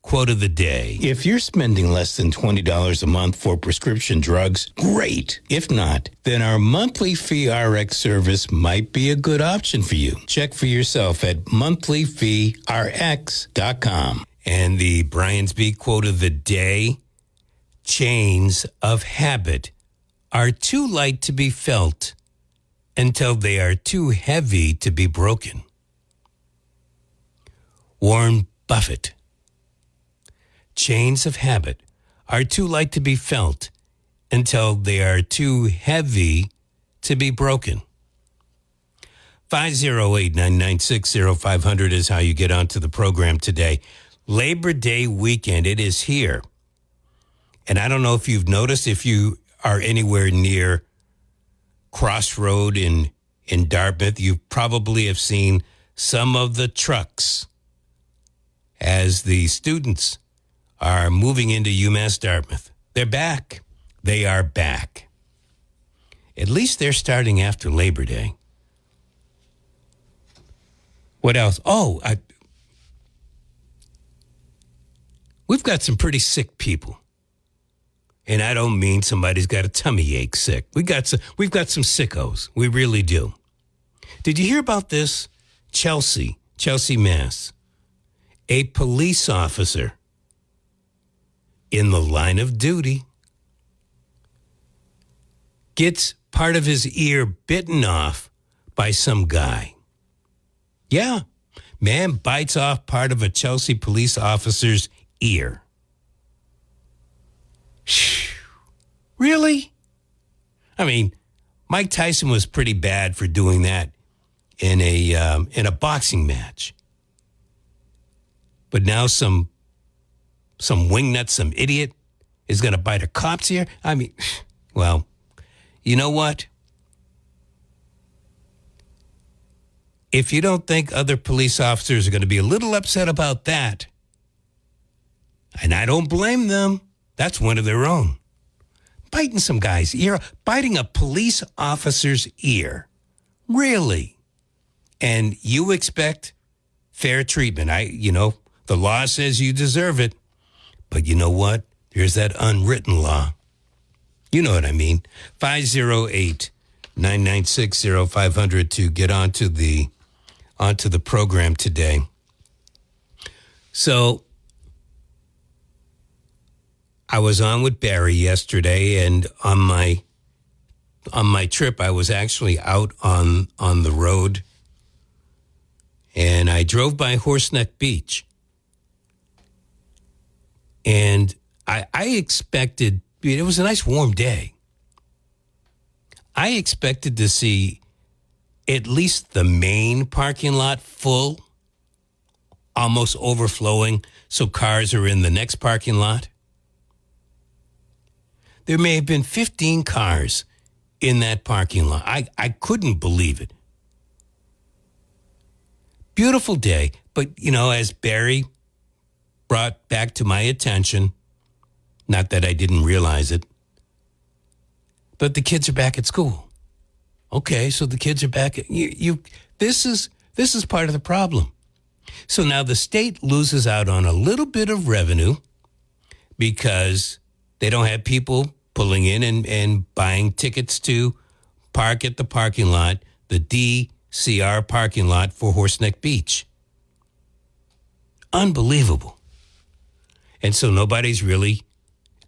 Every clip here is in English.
quote of the day. If you're spending less than $20 a month for prescription drugs, great. If not, then our monthly fee RX service might be a good option for you. Check for yourself at monthlyfeerx.com. And the Brian's Beat quote of the day, chains of habit are too light to be felt until they are too heavy to be broken. Warren Buffett. Chains of habit are too light to be felt until they are too heavy to be broken. 508-996-0500 is how you get onto the program today. Labor Day weekend, it is here. And I don't know if you've noticed, if you are anywhere near Crossroad in Dartmouth, you probably have seen some of the trucks as the students are moving into UMass Dartmouth. They're back. They are back. At least they're starting after Labor Day. What else? We've got some pretty sick people. And I don't mean somebody's got a tummy ache sick. We've got some sickos. We really do. Did you hear about this? Chelsea, Mass. A police officer in the line of duty gets part of his ear bitten off by some guy. Yeah, man bites off part of a Chelsea police officer's ear. Really? I mean, Mike Tyson was pretty bad for doing that in a boxing match. But now some wingnut, some idiot is going to bite a cop's ear? I mean, well, you know what? If you don't think other police officers are going to be a little upset about that, and I don't blame them, that's one of their own. Biting some guy's ear, biting a police officer's ear. Really? And you expect fair treatment. The law says you deserve it. But you know what? There's that unwritten law. You know what I mean. 508-996-0500 to get onto the program today. So I was on with Barry yesterday, and on my trip, I was actually out on the road, and I drove by Horseneck Beach. And I expected, it was a nice warm day. I expected to see at least the main parking lot full, almost overflowing, so cars are in the next parking lot. There may have been 15 cars in that parking lot. I couldn't believe it. Beautiful day, but, as Barry brought back to my attention, not that I didn't realize it, but the kids are back at school. Okay, so the kids are back. This is part of the problem. So now the state loses out on a little bit of revenue because they don't have people pulling in and buying tickets to park at the parking lot, the DCR parking lot for Horseneck Beach. Unbelievable. And so nobody's really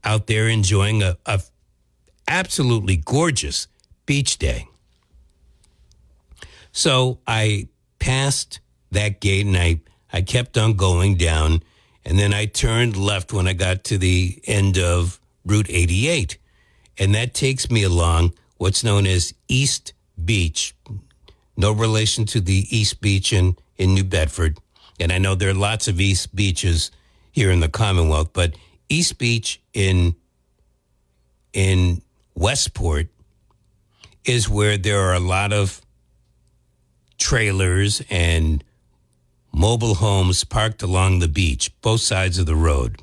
out there enjoying a absolutely gorgeous beach day. So I passed that gate and I kept on going down, and then I turned left when I got to the end of Route 88. And that takes me along what's known as East Beach. No relation to the East Beach in New Bedford. And I know there are lots of East Beaches here in the Commonwealth, but East Beach in Westport is where there are a lot of trailers and mobile homes parked along the beach, both sides of the road.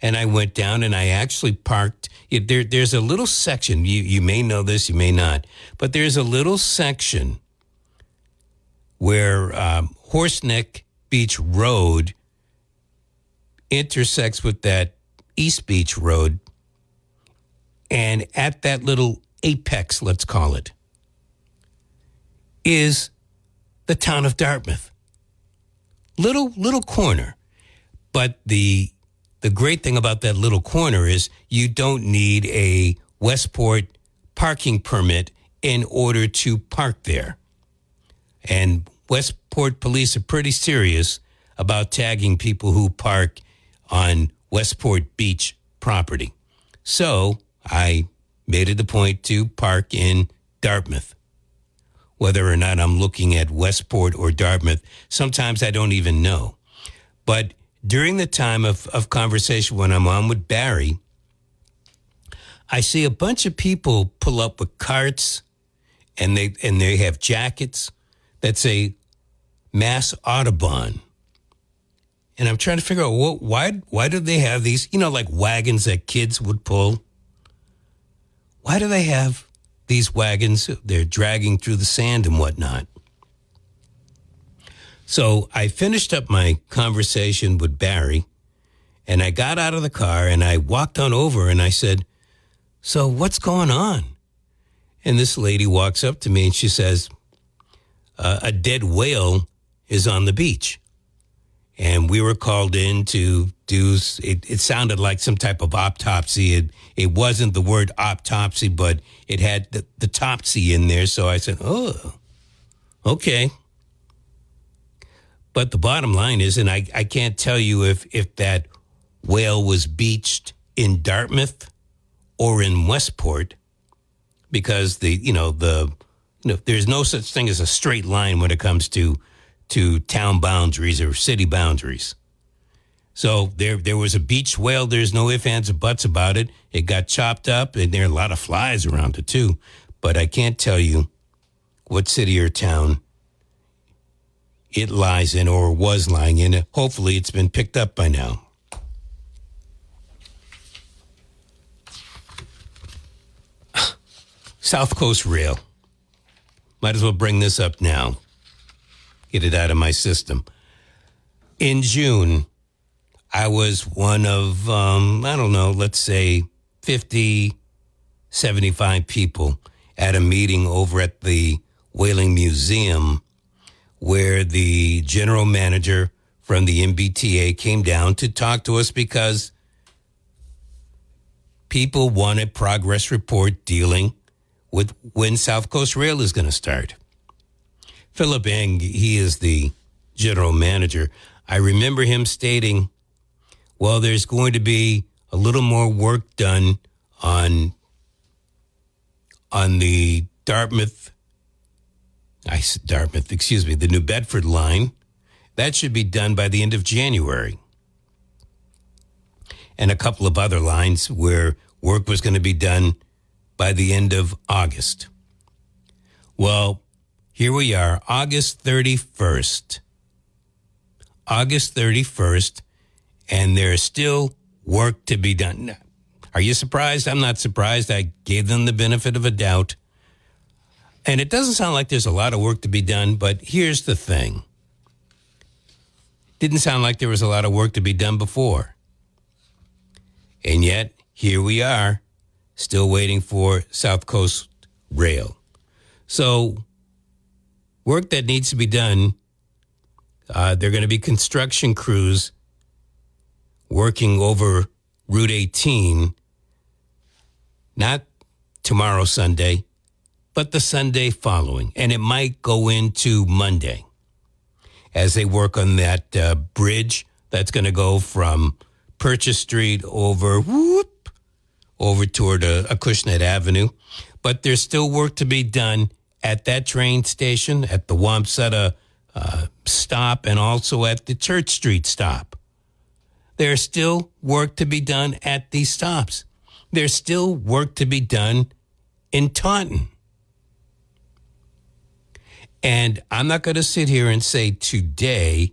And I went down and I actually parked. There's a little section, you may know this, you may not, but there's a little section where Horseneck Beach Road intersects with that East Beach Road. And at that little apex, let's call it, is the town of Dartmouth. Little corner. But the great thing about that little corner is you don't need a Westport parking permit in order to park there. And Westport police are pretty serious about tagging people who park on Westport Beach property. So I made it a point to park in Dartmouth. Whether or not I'm looking at Westport or Dartmouth, sometimes I don't even know. But during the time of conversation when I'm on with Barry, I see a bunch of people pull up with carts, and they have jackets that say Mass Audubon. And I'm trying to figure out why do they have these, like wagons that kids would pull? Why do they have these wagons? They're dragging through the sand and whatnot. So I finished up my conversation with Barry, and I got out of the car and I walked on over and I said, "So what's going on?" And this lady walks up to me and she says, a dead whale is on the beach. And we were called in to do, it sounded like some type of autopsy. It wasn't the word autopsy, but it had the topsy in there. So I said, oh, okay. But the bottom line is, and I can't tell you if that whale was beached in Dartmouth or in Westport, because there's no such thing as a straight line when it comes to town boundaries or city boundaries. So there was a beached whale. There's no ifs, ands, or buts about it. It got chopped up, and there are a lot of flies around it too. But I can't tell you what city or town it lies in or was lying in. Hopefully it's been picked up by now. South Coast Rail. Might as well bring this up now. Get it out of my system. In June, I was one of, let's say 50, 75 people at a meeting over at the Whaling Museum, where the general manager from the MBTA came down to talk to us because people want a progress report dealing with when South Coast Rail is going to start. Philip Eng, he is the general manager. I remember him stating, well, there's going to be a little more work done on the the New Bedford line. That should be done by the end of January. And a couple of other lines where work was going to be done by the end of August. Well, here we are, August 31st. August 31st, and there's still work to be done. Are you surprised? I'm not surprised. I gave them the benefit of a doubt. And it doesn't sound like there's a lot of work to be done, but here's the thing. Didn't sound like there was a lot of work to be done before. And yet, here we are, still waiting for South Coast Rail. So, work that needs to be done, there are going to be construction crews working over Route 18, not tomorrow, Sunday, but the Sunday following. And it might go into Monday as they work on that bridge that's going to go from Purchase Street over toward Acushnet Avenue. But there's still work to be done at that train station, at the Wamsutta stop, and also at the Church Street stop. There's still work to be done at these stops. There's still work to be done in Taunton. And I'm not going to sit here and say today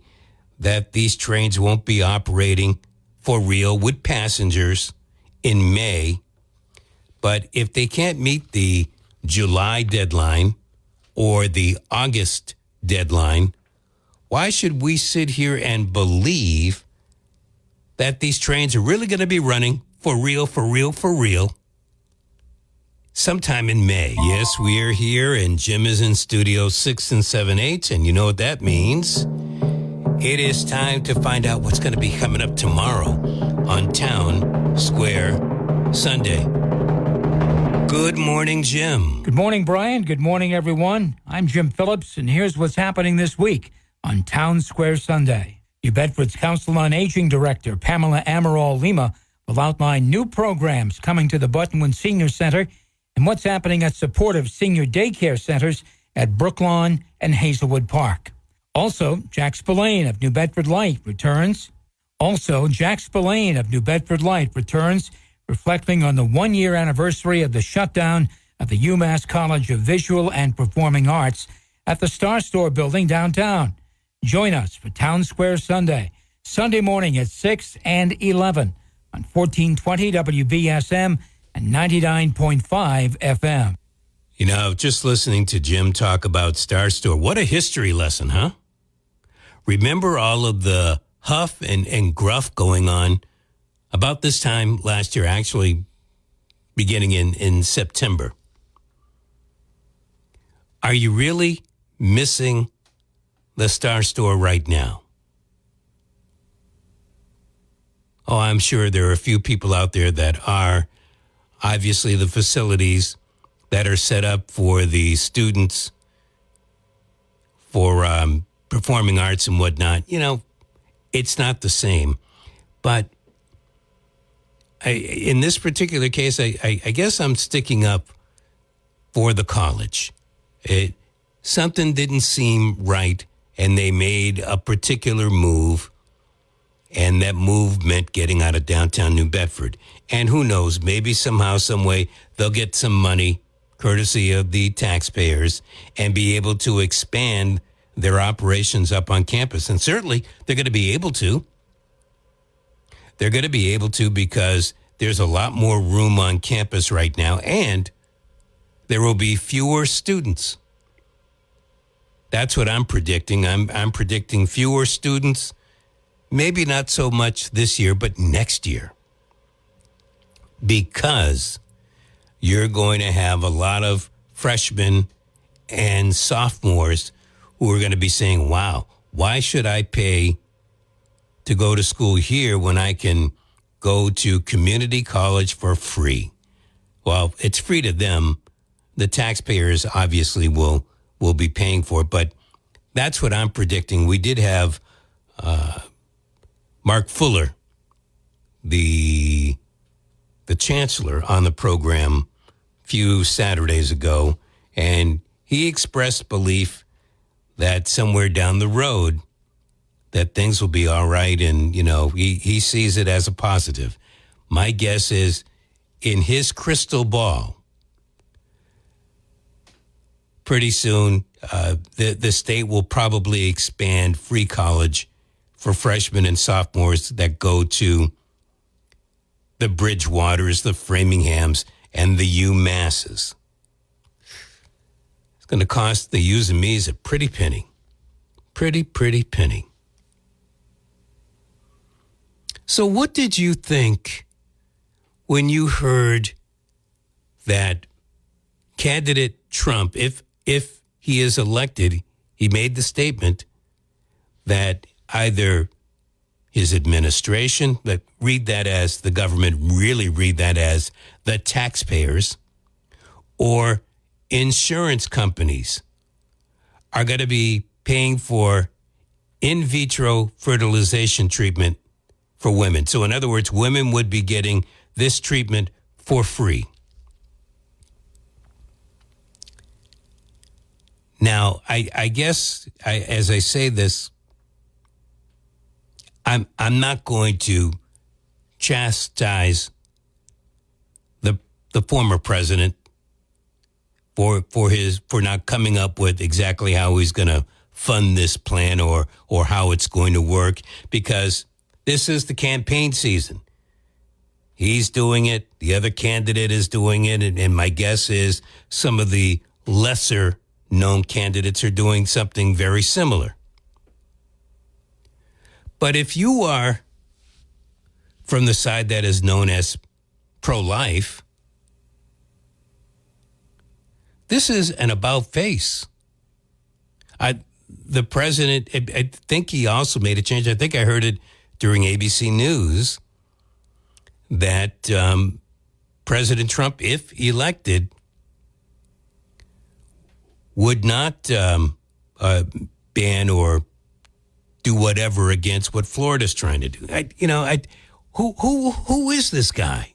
that these trains won't be operating for real with passengers in May. But if they can't meet the July deadline or the August deadline, why should we sit here and believe that these trains are really going to be running for real sometime in May. Yes, we are here, and Jim is in Studio 6 and 7/8, and you know what that means. It is time to find out what's going to be coming up tomorrow on Town Square Sunday. Good morning, Jim. Good morning, Brian. Good morning, everyone. I'm Jim Phillips, and here's what's happening this week on Town Square Sunday. New Bedford's Council on Aging Director, Pamela Amaral Lima, will outline new programs coming to the Buttonwood Senior Center and what's happening at supportive senior daycare centers at Brooklawn and Hazelwood Park. Also, Jack Spillane of New Bedford Light returns. Reflecting on the one-year anniversary of the shutdown of the UMass College of Visual and Performing Arts at the Star Store building downtown. Join us for Town Square Sunday, Sunday morning at 6 and 11 on 1420 WBSM and 99.5 FM. You know, just listening to Jim talk about Star Store, what a history lesson, huh? Remember all of the huff and gruff going on about this time last year, actually beginning in September. Are you really missing the Star Store right now? Oh, I'm sure there are a few people out there that are. Obviously, the facilities that are set up for the students for performing arts and whatnot, you know, it's not the same. But in this particular case, I guess I'm sticking up for the college. Something didn't seem right, and they made a particular move, and that move meant getting out of downtown New Bedford. And who knows, maybe somehow, some way, they'll get some money, courtesy of the taxpayers, and be able to expand their operations up on campus. And certainly, they're going to be able to. They're going to be able to because there's a lot more room on campus right now, and there will be fewer students. That's what I'm predicting. I'm predicting fewer students, maybe not so much this year, but next year. Because you're going to have a lot of freshmen and sophomores who are going to be saying, wow, why should I pay to go to school here when I can go to community college for free? Well, it's free to them. The taxpayers obviously will be paying for it, but that's what I'm predicting. We did have Mark Fuller, the chancellor, on the program a few Saturdays ago, and he expressed belief that somewhere down the road that things will be all right, and, you know, he sees it as a positive. My guess is, in his crystal ball, pretty soon the state will probably expand free college for freshmen and sophomores that go to the Bridgewaters, the Framinghams, and the UMasses. It's going to cost the yous and me's a pretty penny. Pretty penny. So what did you think when you heard that candidate Trump, if he is elected, he made the statement that either his administration, but read that as the government, really read that as the taxpayers, or insurance companies are going to be paying for in vitro fertilization treatment for women. So in other words, women would be getting this treatment for free. Now, I guess as I say this, I'm not going to chastise the former president for not coming up with exactly how he's going to fund this plan or how it's going to work, because this is the campaign season. He's doing it. The other candidate is doing it. And my guess is some of the lesser known candidates are doing something very similar. But if you are from the side that is known as pro-life. This is an about-face. The president, I think he also made a change. I think I heard it during ABC News that President Trump, if elected, would not ban or do whatever against what Florida's trying to do. Who is this guy?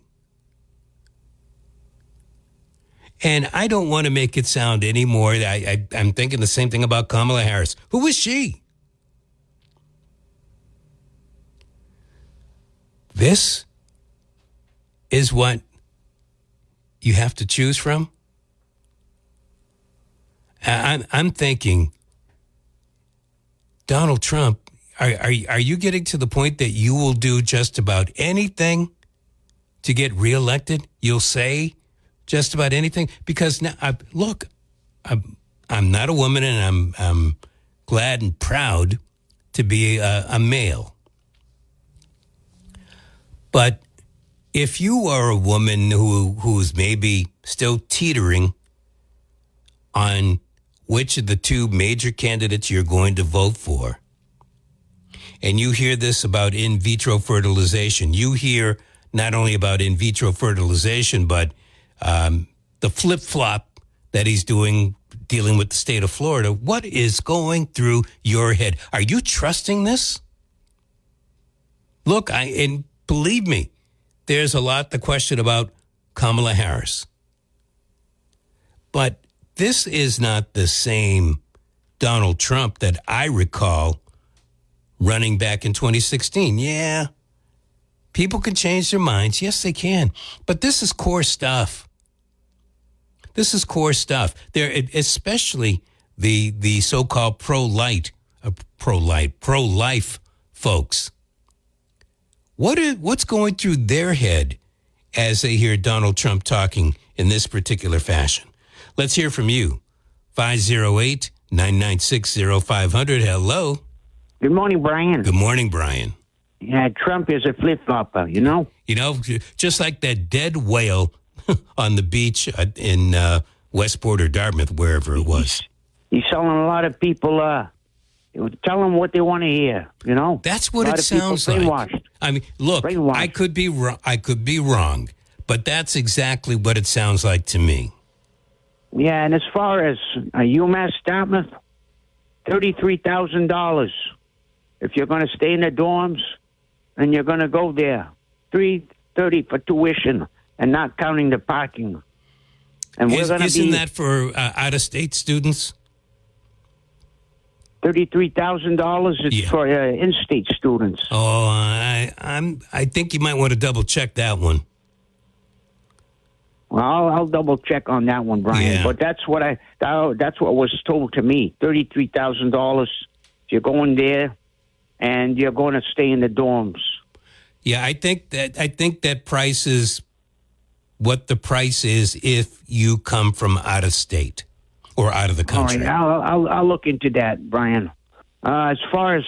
And I don't want to make it sound any more. I'm thinking the same thing about Kamala Harris. Who is she? This is what you have to choose from. I'm thinking, Donald Trump, are you getting to the point that you will do just about anything to get reelected? You'll say just about anything? Because now, look, I'm not a woman, and I'm glad and proud to be a male. But if you are a woman who's maybe still teetering on which of the two major candidates you're going to vote for, and you hear this about in vitro fertilization, you hear not only about in vitro fertilization, but the flip-flop that he's dealing with the state of Florida, what is going through your head? Are you trusting this? Look, and believe me, there's a lot to question about Kamala Harris. But this is not the same Donald Trump that I recall running back in 2016. Yeah, people can change their minds. Yes, they can. But this is core stuff. This is core stuff. There, especially the so-called pro-life folks. What's going through their head as they hear Donald Trump talking in this particular fashion? Let's hear from you. 508-996-0500. Hello. Good morning, Brian. Good morning, Brian. Yeah, Trump is a flip-flopper, you know? You know, just like that dead whale on the beach in Westport or Dartmouth, wherever it was. He's selling a lot of people, tell them what they want to hear, you know? That's what it sounds like. Brainwashed. I mean, look, I could be wrong, but that's exactly what it sounds like to me. Yeah, and as far as UMass Dartmouth, $33,000 if you're going to stay in the dorms and you're going to go there. $330 for tuition and not counting the parking. And isn't that for out-of-state students? $33,000 is for in-state students. Oh, I think you might want to double check that one. Well, I'll double check on that one, Brian. Yeah. But that's what was told to me. $33,000 if you're going there, and you're going to stay in the dorms. Yeah, I think that price is what the price is if you come from out of state or out of the country. All right, I'll look into that, Brian. As far as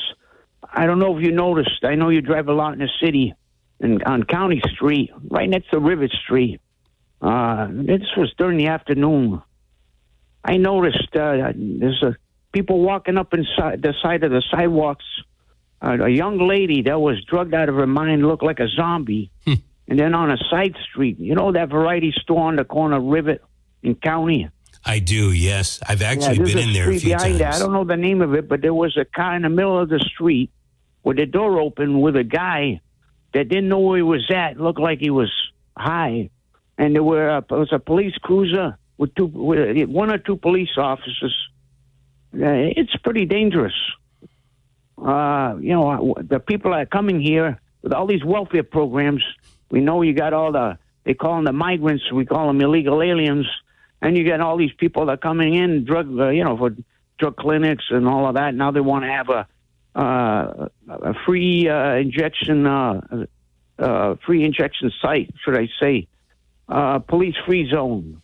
I don't know if you noticed, I know you drive a lot in the city and on County Street, right next to Rivet Street. This was during the afternoon. I noticed there's people walking up inside the side of the sidewalks. A young lady that was drugged out of her mind, looked like a zombie. And then on a side street, you know that variety store on the corner of Rivet in County? I do, yes. I've actually been in there a few times. I don't know the name of it, but there was a car in the middle of the street with the door open with a guy that didn't know where he was at. Looked like he was high. And there was a police cruiser with one or two police officers. It's pretty dangerous. The people that are coming here with all these welfare programs, we know you got they call them the migrants, we call them illegal aliens, and you got all these people that are coming in, for drug clinics and all of that. Now they want to have a free injection site, should I say. Police-free zone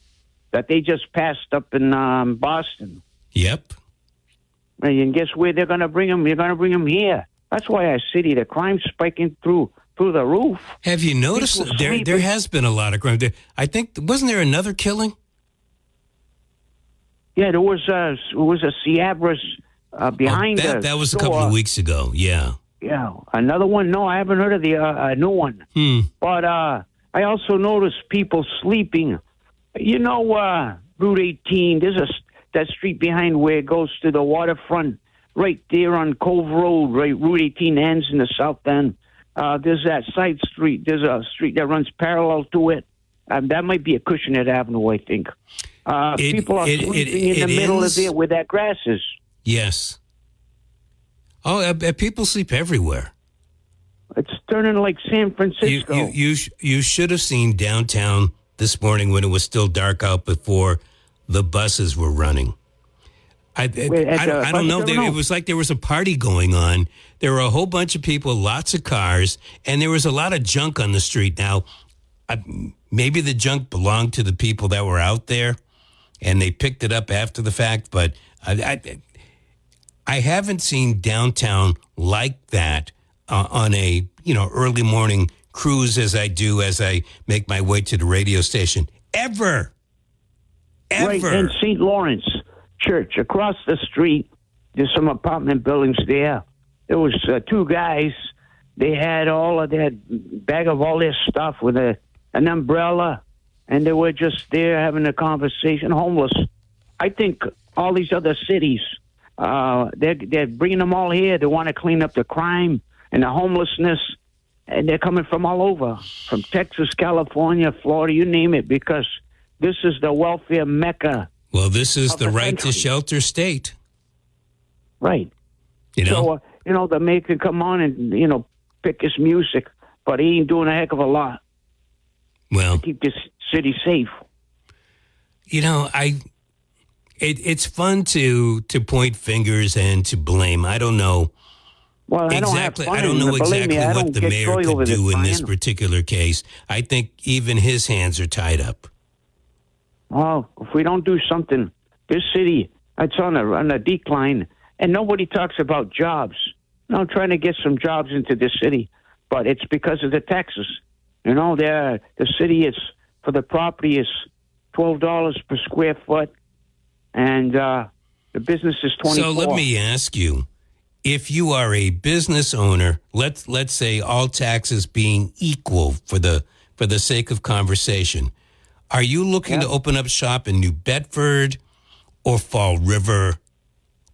that they just passed up in Boston. Yep. And guess where they're going to bring them? They're going to bring them here. That's why our city, the crime's spiking through through the roof. Have you noticed People there sleeping. has been a lot of crime? I think, wasn't there another killing? Yeah, there was a Ciabras behind us. That was a couple of weeks ago, yeah. Yeah, another one. No, I haven't heard of the new one. But I also noticed people sleeping. You know, Route 18. There's that street behind where it goes to the waterfront, right there on Cove Road. Right, Route 18 ends in the south end. There's that side street. There's a street that runs parallel to it. That might be a Acushnet Avenue, I think. People are sleeping in the middle of there where that grass is. Yes. Oh, people sleep everywhere. It's turning like San Francisco. You should have seen downtown this morning when it was still dark out before the buses were running. I don't know. It was like there was a party going on. There were a whole bunch of people, lots of cars, and there was a lot of junk on the street. Now, maybe the junk belonged to the people that were out there, and they picked it up after the fact. But I haven't seen downtown like that on a early morning cruise as I do as I make my way to the radio station ever. Right in St. Lawrence Church across the street. There's some apartment buildings there. There was two guys. They had all of that bag of all their stuff with an umbrella, and they were just there having a conversation. Homeless. I think all these other cities, they're bringing them all here. They want to clean up the crime and the homelessness, and they're coming from all over, from Texas, California, Florida, you name it, because this is the welfare mecca. Well, this is the right country. to shelter state. Right. So, the mayor can come on and, pick his music, but he ain't doing a heck of a lot well, to keep this city safe. It's fun to point fingers and to blame. I don't know. Well, exactly. I don't know exactly what the mayor could do in this particular case. I think even his hands are tied up. Well, if we don't do something, this city, it's on a decline, and nobody talks about jobs. Trying to get some jobs into this city, but it's because of the taxes. The city is, for the property is $12 per square foot, and the business is $24. So let me ask you, if you are a business owner, let's say all taxes being equal for the sake of conversation, are you looking to open up shop in New Bedford or Fall River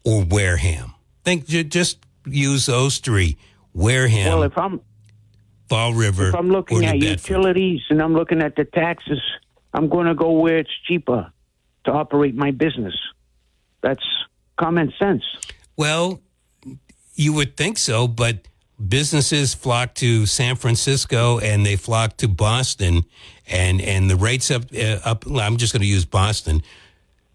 or Wareham? Just use those three: Wareham, Well, Fall River, if I'm looking or at New Bedford. utilities and I'm looking at the taxes, I'm going to go where it's cheaper to operate my business. That's common sense. Well, you would think so, but businesses flock to San Francisco and they flock to Boston, and the rates up. I'm just going to use Boston.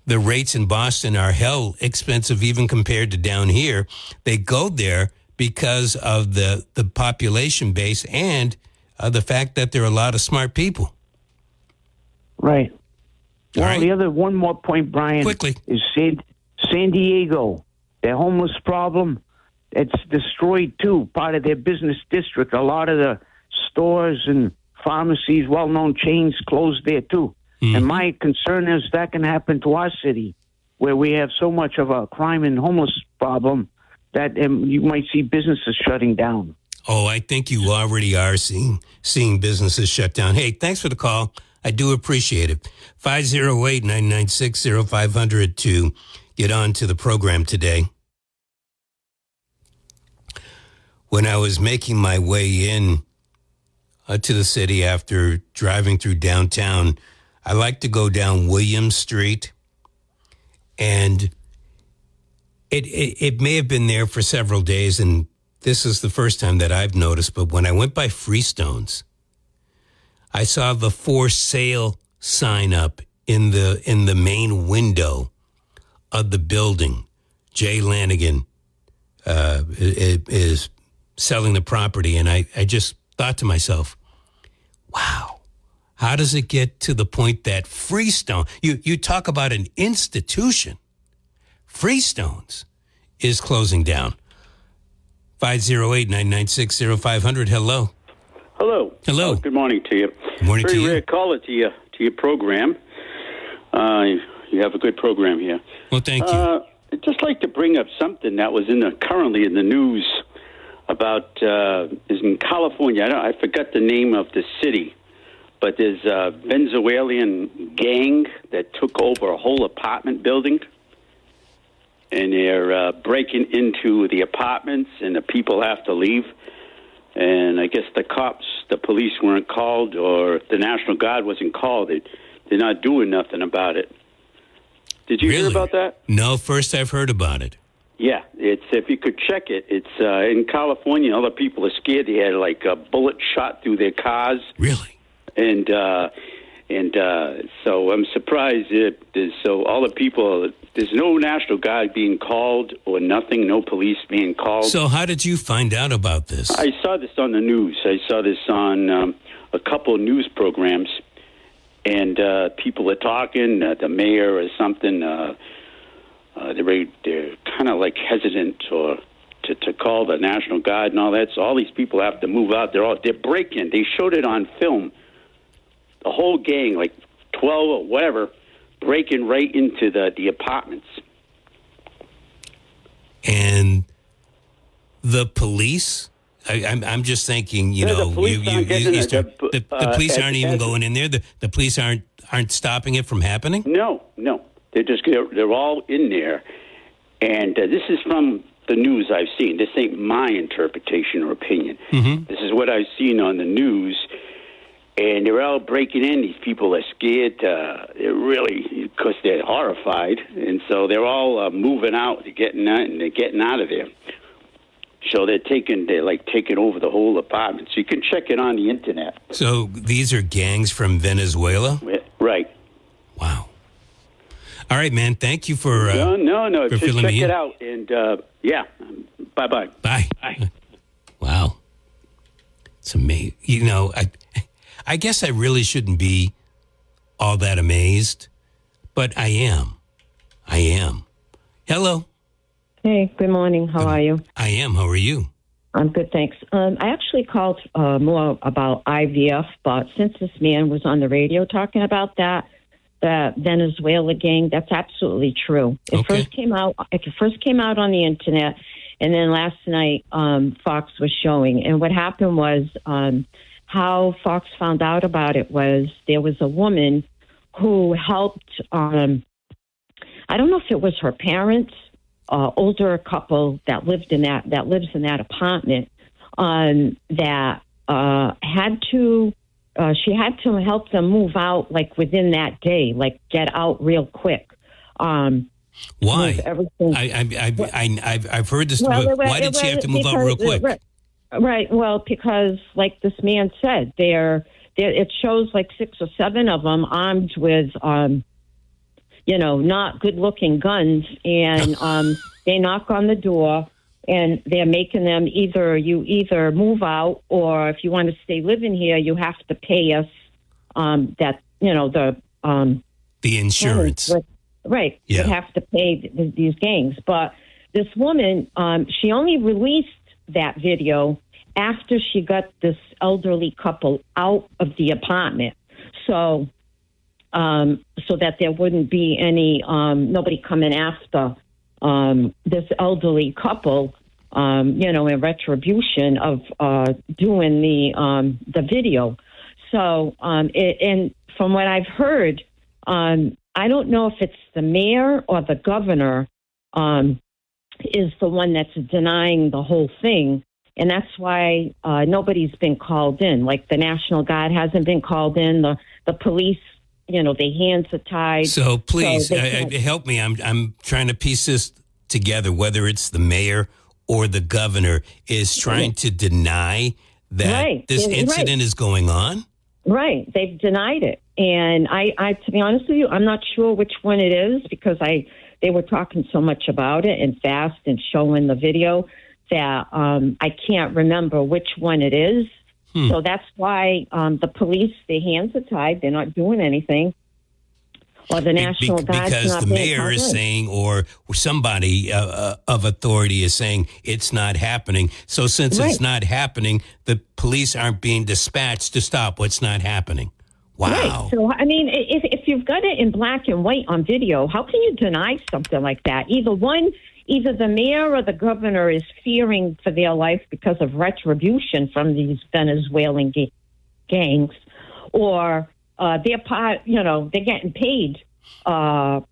The rates in Boston are hell expensive, even compared to down here. They go there because of the population base and the fact that there are a lot of smart people. Right. All right. The other one more point, Brian, Quickly. is San Diego. Their homeless problem, it's destroyed too. Part of their business district. A lot of the stores and pharmacies, well-known chains, closed there too. Mm-hmm. And my concern is that can happen to our city, where we have so much of a crime and homeless problem that you might see businesses shutting down. Oh, I think you already are seeing businesses shut down. Hey, thanks for the call. I do appreciate it. 508-996-0500 to get on to the program today. When I was making my way in to the city after driving through downtown, I like to go down Williams Street, and it may have been there for several days, and this is the first time that I've noticed, but when I went by Freestones, I saw the for sale sign up in the main window of the building. Jay Lanigan is selling the property, and I just thought to myself, wow. How does it get to the point that Freestone, you talk about an institution, Freestones is closing down? 508-996-0500, hello. Hello. Hello. Good morning to you. Good morning to you. Very rare caller to your program. You have a good program here. Well, thank you. I'd just like to bring up something that was currently in the news about is in California. I forgot the name of the city, but there's a Venezuelan gang that took over a whole apartment building, and they're breaking into the apartments, and the people have to leave. And I guess the police weren't called, or the National Guard wasn't called. They're not doing nothing about it. Did you hear about that? No, first I've heard about it. Yeah, it's if you could check it. It's in California. Other people are scared. They had like a bullet shot through their cars. Really? And so I'm surprised all the people. There's no National Guard being called or nothing. No police being called. So how did you find out about this? I saw this on the news. I saw this on a couple of news programs, and people are talking. The mayor or something. They're kind of like hesitant to call the National Guard and all that. So all these people have to move out. They're breaking. They showed it on film. The whole gang, like 12 or whatever, breaking right into the apartments. And the police? I'm just thinking, the police aren't even going in there. The police aren't stopping it from happening. No, they're all in there, and this is from the news I've seen. This ain't my interpretation or opinion. Mm-hmm. This is what I've seen on the news. And they're all breaking in. These people are scared. They're really, because they're horrified. And so they're all moving out. They're getting out of there. So they're taking over the whole apartment. So you can check it on the internet. So these are gangs from Venezuela? Right. Wow. All right, man. Thank you for no. For Just filling check me in. it out. And bye-bye. Bye. Wow. It's amazing. You know, I guess I really shouldn't be all that amazed, but I am. Hello. Hey, good morning. How are you? I am. How are you? I'm good, thanks. I actually called more about IVF, but since this man was on the radio talking about the Venezuela gang, that's absolutely true. It first came out on the internet, and then last night Fox was showing. And what happened was how Fox found out about it was there was a woman who helped. I don't know if it was her parents. Older couple that lives in that apartment that she had to help them move out like within that day, like get out real quick. Why? I've heard this. Why did she have to move out real quick? Right. Well, because like this man said, it shows like 6 or 7 of them armed with not good-looking guns, and they knock on the door, and they're making them either move out, or if you want to stay living here, you have to pay us the insurance. Right. Yeah. You have to pay these gangs. But this woman, she only released that video after she got this elderly couple out of the apartment. So that there wouldn't be any nobody coming after this elderly couple, in retribution of doing the video. So, and from what I've heard, I don't know if it's the mayor or the governor is the one that's denying the whole thing. And that's why nobody's been called in. Like the National Guard hasn't been called in. The police, their hands are tied. So please help me. I'm trying to piece this together. Whether it's the mayor or the governor is trying to deny that this incident is going on. Right, they've denied it, and I to be honest with you, I'm not sure which one it is because they were talking so much about it and fast and showing the video that I can't remember which one it is. So that's why the police, their hands are tied. They're not doing anything. or the National Guard's because not the being mayor called is in. saying, or somebody of authority is saying it's not happening. So since it's not happening, the police aren't being dispatched to stop what's not happening. Wow. Right. So, I mean, if you've got it in black and white on video, how can you deny something like that? Either the mayor or the governor is fearing for their life because of retribution from these Venezuelan gangs, or they're getting paid. Somehow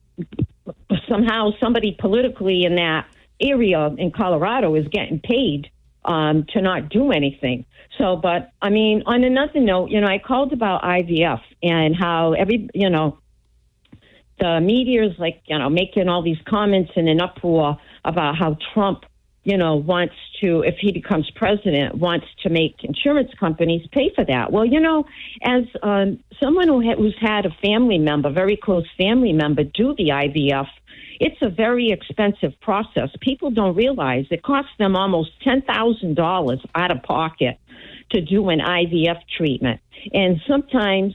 somebody politically in that area in Colorado is getting paid to not do anything. So, but I mean, on another note, I called about IVF and how the media is making all these comments in an uproar about how Trump, wants to, if he becomes president, wants to make insurance companies pay for that. Well, as someone who's had a family member, very close family member, do the IVF, it's a very expensive process. People don't realize it costs them almost $10,000 out of pocket to do an IVF treatment. And sometimes,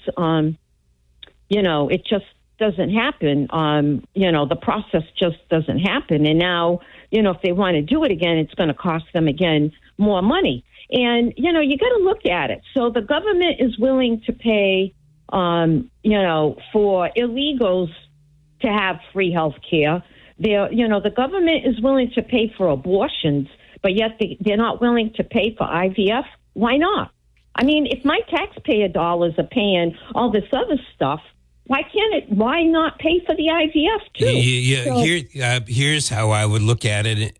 it just doesn't happen. The process just doesn't happen. And now, if they want to do it again, it's going to cost them again more money. And, you got to look at it. So the government is willing to pay, for illegals to have free health care. The government is willing to pay for abortions, but yet they're not willing to pay for IVF. Why not? I mean, if my taxpayer dollars are paying all this other stuff, why not pay for the IVF too? Here's how I would look at it.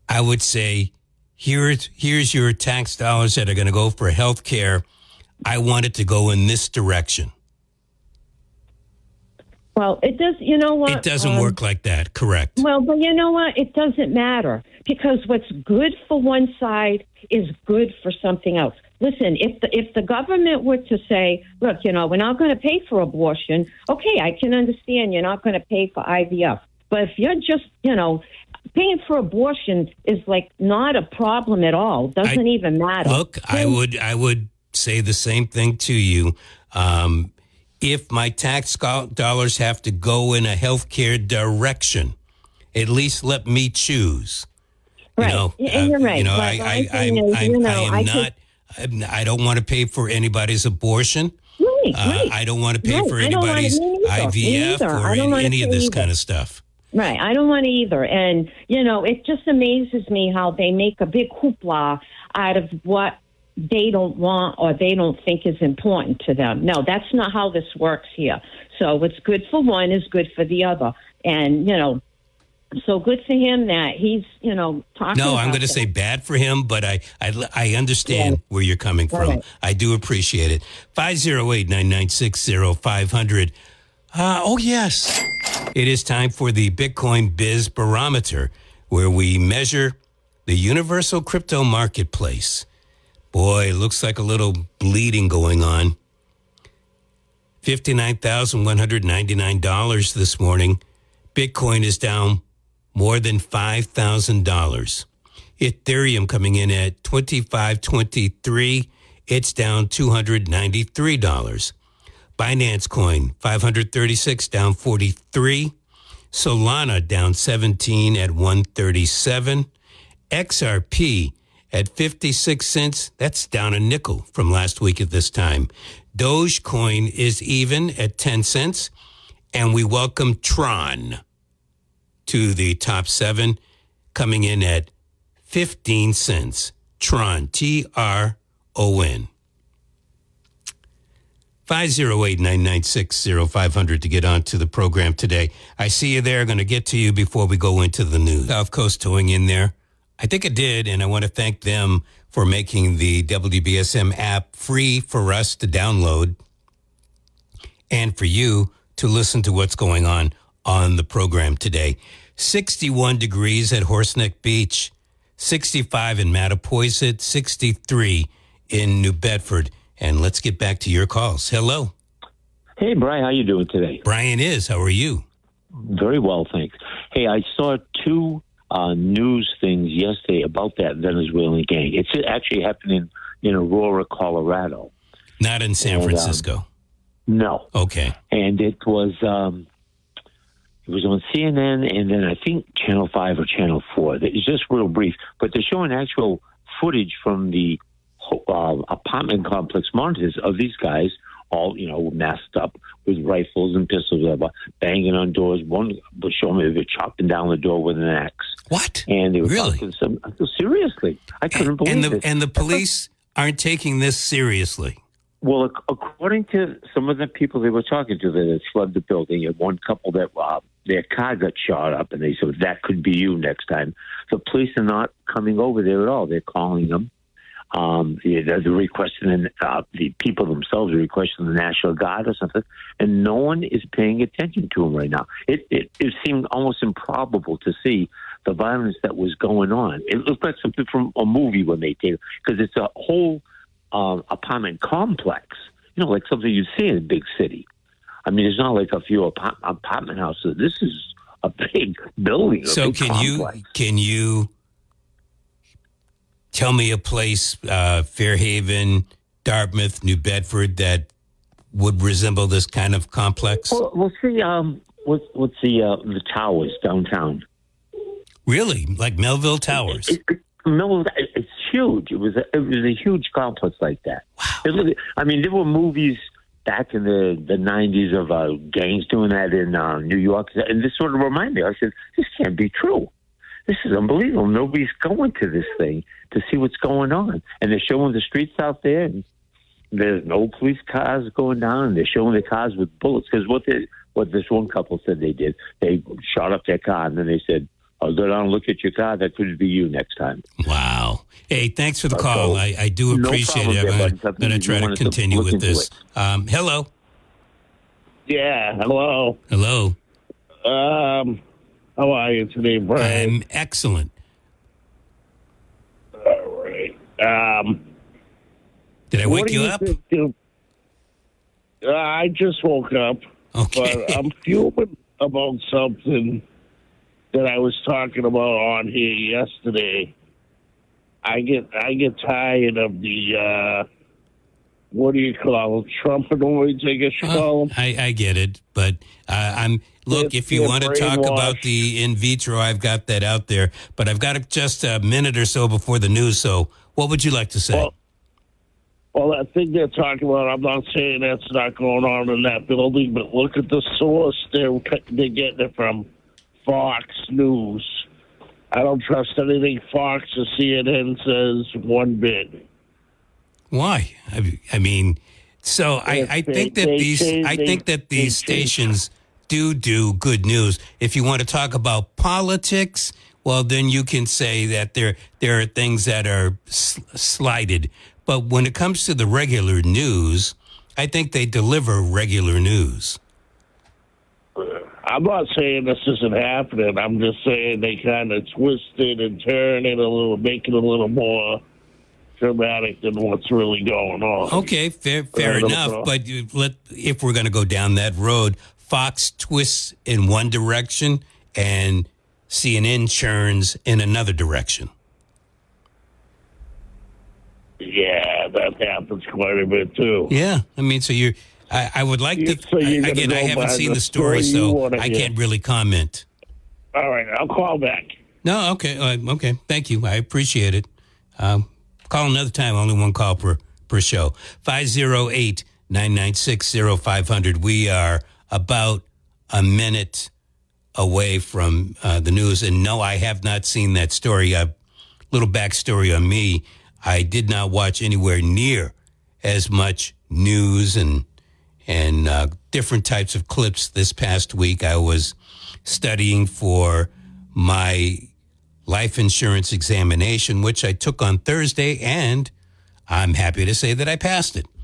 I would say, here's your tax dollars that are going to go for health care. I want it to go in this direction. Well, it does. You know what? It doesn't work like that. Correct. Well, but you know what? It doesn't matter, because what's good for one side is good for something else. Listen, if the government were to say, look, we're not going to pay for abortion, okay, I can understand you're not going to pay for IVF. But if you're just, paying for abortion is not a problem at all. Doesn't even matter. Look, I would say the same thing to you. If my tax dollars have to go in a healthcare direction, at least let me choose. Right. And you're right. I don't want to pay for anybody's abortion. Right. I don't want to pay for anybody's IVF or any of this kind of stuff. Right. I don't want to either. And, it just amazes me how they make a big hoopla out of what they don't want or they don't think is important to them. No, that's not how this works here. So what's good for one is good for the other. And, so good for him that he's, talking. No, I'm going to say bad for him, but I understand where you're coming from. Right. I do appreciate it. 508-996-0500. Oh, yes. It is time for the Bitcoin Biz Barometer, where we measure the universal crypto marketplace. Boy, it looks like a little bleeding going on. $59,199 this morning. Bitcoin is down more than $5,000. Ethereum coming in at $25.23. It's down $293. Binance Coin, $536, down 43. Solana down 17 at 137. XRP at 56 cents. That's down a nickel from last week at this time. Dogecoin is even at 10 cents. And we welcome Tron to the top 7, coming in at 15 cents. Tron, Tron. 508-996-0500 to get on to the program today. I see you there. Going to get to you before we go into the news. SouthCoast towing in there. I think it did, and I want to thank them for making the WBSM app free for us to download and for you to listen to what's going on the program today. 61 degrees at Horseneck Beach, 65 in Mattapoisett, 63 in New Bedford. And let's get back to your calls. Hello. Hey, Brian, how you doing today? Brian is. How are you? Very well, thanks. Hey, I saw 2 news things yesterday about that Venezuelan gang. It's actually happening in Aurora, Colorado. Not in San Francisco. No. Okay. And it was on CNN and then I think Channel 5 or Channel 4. It's just real brief, but they're showing actual footage from the apartment complex monitors of these guys all, masked up with rifles and pistols, whatever, banging on doors. One was showing me they were chopping down the door with an axe. What? And they were really? talking seriously. I couldn't believe it. And the police aren't taking this seriously. Well, according to some of the people they were talking to that had flooded the building, and one couple that their car got shot up, and they said, that could be you next time. The police are not coming over there at all. They're calling them. They're requesting, the people themselves are requesting the National Guard or something, and no one is paying attention to them right now. It seemed almost improbable to see the violence that was going on. It looked like something from a movie when they did, because it's a whole apartment complex, like something you'd see in a big city. I mean, it's not like a few apartment houses. This is a big building. So complex. can you tell me a place, Fairhaven, Dartmouth, New Bedford, that would resemble this kind of complex? Well, we'll see. What's the towers downtown? Really, like Melville Towers? It's huge. It was a huge complex like that. Wow. There were movies back in the 90s of gangs doing that in New York, and this sort of reminded me. I said, this can't be true. This is unbelievable. Nobody's going to this thing to see what's going on. And they're showing the streets out there, and there's no police cars going down, and they're showing the cars with bullets. Because what this one couple said they did, they shot up their car, and then they said, I'll go down and look at your car. That could be you next time. Wow. Hey, thanks for the call. I do appreciate it. I'm going to try to continue with this. Hello. Yeah, hello. Hello. How are you today, Brian? I'm excellent. All right. Did I wake you up? I just woke up. Okay. But I'm fuming about something that I was talking about on here yesterday. I get tired of the what do you call them? Trumpetoids, I guess you call them. I get it, but if you want to talk about the in vitro, I've got that out there, but I've got just a minute or so before the news. So, what would you like to say? Well, I think they're talking about. I'm not saying that's not going on in that building, but look at the source they're getting it from. Fox News. I don't trust anything Fox or CNN says one bit. Why? I mean, so I think that these stations do good news. If you want to talk about politics, well, then you can say that there are things that are slighted. But when it comes to the regular news, I think they deliver regular news. I'm not saying this isn't happening. I'm just saying they kind of twist it and turn it a little, make it a little more dramatic than what's really going on. Okay, fair enough. But if we're going to go down that road, Fox twists in one direction and CNN churns in another direction. Yeah, that happens quite a bit too. Yeah, I mean, so I would like to. Again, I haven't seen the story, so I can't really comment. All right, I'll call back. No, okay, okay. Thank you. I appreciate it. Call another time. Only one call per show. 508-996-0500. We are about a minute away from the news, and no, I have not seen that story. A little backstory on me: I did not watch anywhere near as much news and different types of clips this past week. I was studying for my life insurance examination, which I took on Thursday, and I'm happy to say that I passed it.